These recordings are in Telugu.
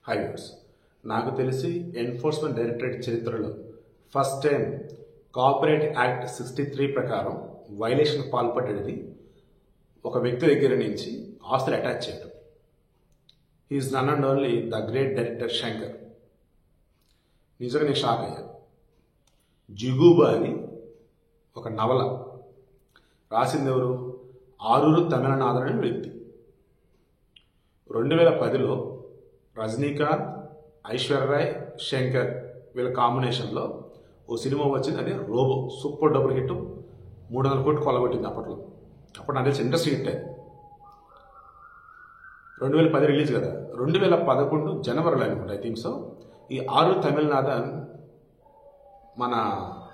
హైవేస్ నాకు తెలిసి ఎన్ఫోర్స్మెంట్ డైరెక్టరేట్ చరిత్రలో ఫస్ట్ టైం కార్పొరేట్ యాక్ట్ 63 ప్రకారం వైలేషన్ పాల్పడ్డది ఒక వ్యక్తి దగ్గర నుంచి ఆస్తులు అటాచ్ చేయడం. He is none and only the great director Shankar. నిజంగా నేను షాక్ అయ్యాను. జిగూబా అని ఒక నవల రాసింది ఎవరు? ఆరూరు తమిళనాథన్ అనే వ్యక్తి. 2010లో రజనీకాంత్, ఐశ్వర్యరాయ్, శంకర్ వీళ్ళ కాంబినేషన్లో ఓ సినిమా వచ్చింది. అది రోబో. సూపర్ డబుల్ హిట్, 300 కోట్లు కొల్లగొట్టింది అప్పట్లో. అప్పుడు నాకు తెలిసి ఇండస్ట్రీ హిట్ అయింది. 2010 రిలీజ్ కదా. 2011 జనవరిలో అనుకుంటా, ఐ థింక్ సో. ఈ ఆరూరు తమిళనాథన్ మన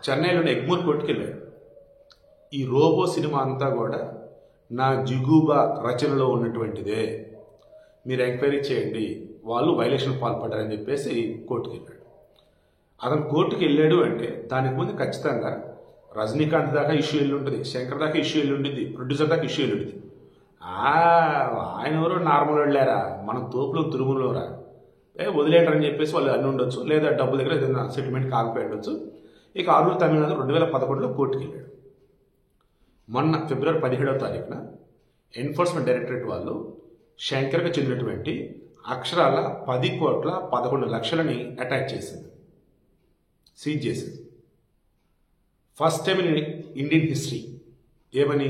చెన్నైలోని ఎగ్మూర్ కోర్టుకి వెళ్ళాడు. ఈ రోబో సినిమా అంతా కూడా నా జిగూబా రచనలో ఉన్నటువంటిదే, మీరు ఎంక్వైరీ చేయండి, వాళ్ళు వైలేషన్ పాల్పడ్డారని చెప్పేసి కోర్టుకు వెళ్ళాడు. అతను కోర్టుకు వెళ్ళాడు అంటే దానికి ముందు ఖచ్చితంగా రజనీకాంత్ దాకా ఇష్యూ వెళ్ళి ఉంటుంది, శంకర్ దాకా ఇష్యూ వెళ్ళి ఉంటుంది, ప్రొడ్యూసర్ దాకా ఇష్యూ వెళ్ళి ఉంటుంది. ఆయన ఎవరో నార్మల్ వెళ్ళారా, మనం తోపులో తురుములోరా, వదిలేంటారని చెప్పేసి వాళ్ళు అన్ని ఉండొచ్చు, లేదా డబ్బు దగ్గర ఏదైనా సెటిల్మెంట్ కాకపోయి ఉండొచ్చు. ఇక ఆరూరు తమిళనాడు 2011లో కోర్టుకు వెళ్ళాడు. మొన్న ఫిబ్రవరి 17వ తారీఖున ఎన్ఫోర్స్మెంట్ డైరెక్టరేట్ వాళ్ళు శంకర్కి చెందినటువంటి అక్షరాల 10,11,00,000ని అటాచ్ చేసింది, సీజ్ చేసింది. First time in Indian history. ఏమని?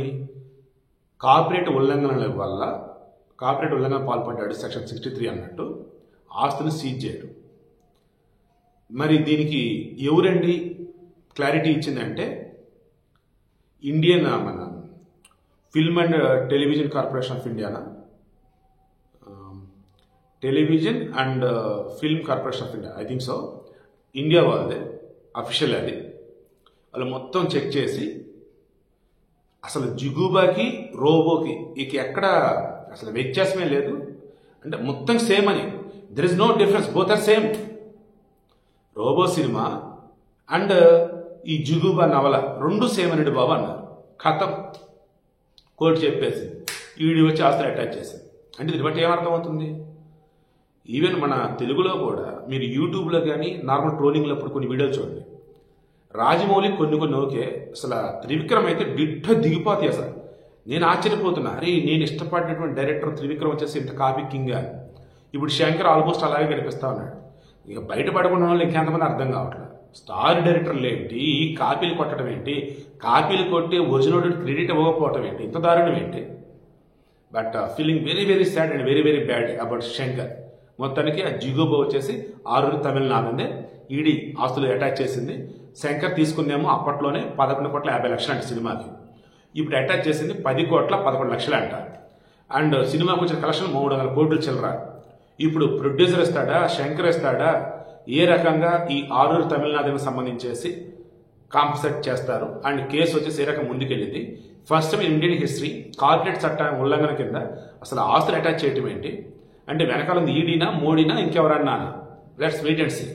కార్పొరేట్ ఉల్లంఘనల వల్ల, కార్పొరేట్ ఉల్లంఘన పాల్పడ్డాడు సెక్షన్ 63 అన్నట్టు ఆస్తులు సీజ్ చేయడం. మరి దీనికి ఎవరండి క్లారిటీ ఇచ్చిందంటే ఇండియన్ మన film and television corporation of Indiana, television and film corporation of India, I think so, India వాళ్ళదే అఫీషియల్. అది వాళ్ళు మొత్తం చెక్ చేసి అసలు జిగూబాకి రోబోకి ఇక ఎక్కడ అసలు వ్యత్యాసమే లేదు, అంటే మొత్తం సేమ్ అని. There is no difference, both are same. Robo సినిమా అండ్ ఈ జిగూబా నవల రెండు సేమ్ అనండి బాబు అన్నారు. ఖతం, కోర్టు చెప్పేసి ఈడీ వచ్చి ఆస్తులు అటాచ్ చేసింది. అంటే దీన్ని బట్టి ఏమర్థమవుతుంది? ఈవెన్ మన తెలుగులో కూడా మీరు యూట్యూబ్లో కానీ నార్మల్ ట్రోలింగ్లో అప్పుడు కొన్ని వీడియోలు చూడండి. రాజమౌళి కొన్ని ఓకే, అసలు త్రివిక్రమ్ అయితే డిట్ట దిగిపోతాయి. అసలు నేను ఆశ్చర్యపోతున్నా, అరే నేను ఇష్టపడినటువంటి డైరెక్టర్ త్రివిక్రమ్ వచ్చేసి ఇంత కాపీ కింగ్ అని. ఇప్పుడు శంకర్ ఆల్మోస్ట్ అలాగే కనిపిస్తా ఉన్నాడు. ఇక బయటపడకుండా వాళ్ళు ఇంకెంతమంది అర్థం కావట్లేదు. స్టార్ డైరెక్టర్లు ఏంటి, ఈ కాపీలు కొట్టడం ఏంటి, కాపీలు కొట్టి ఒరిజినల్ క్రెడిట్ ఇవ్వకపోవటం ఏంటి, ఇంత దారుణం ఏంటి? But feeling very very sad and very very bad about Shankar. మొత్తానికి ఆ జిగూబా వచ్చేసి ఆరూరు తమిళనాడుందే ఈడీ ఆస్తులు అటాచ్ చేసింది. శంకర్ తీసుకునేమో అప్పట్లోనే 11,50,00,000 అంట సినిమాకి. ఇప్పుడు అటాచ్ చేసింది 10,11,00,000 అంట. అండ్ సినిమాకి వచ్చిన కలెక్షన్ 300 కోట్లు చిల్లర. ఇప్పుడు ప్రొడ్యూసర్ ఇస్తాడా, శంకర్ ఇస్తాడా, ఏ రకంగా ఈ ఆరూరు తమిళనాడుకి సంబంధించేసి కాంపన్సేట్ చేస్తారు? అండ్ కేసు వచ్చేసి ఏ రకం ముందుకెళ్ళింది? First time Indian history corporate చట్ట ఉల్లంఘన కింద అసలు ఆస్తులు అటాచ్ చేయటం ఏంటి? అంటే వెనకాల ఈడీనా, మోడీనా, ఇంకెవరన్నా? Let's wait and see.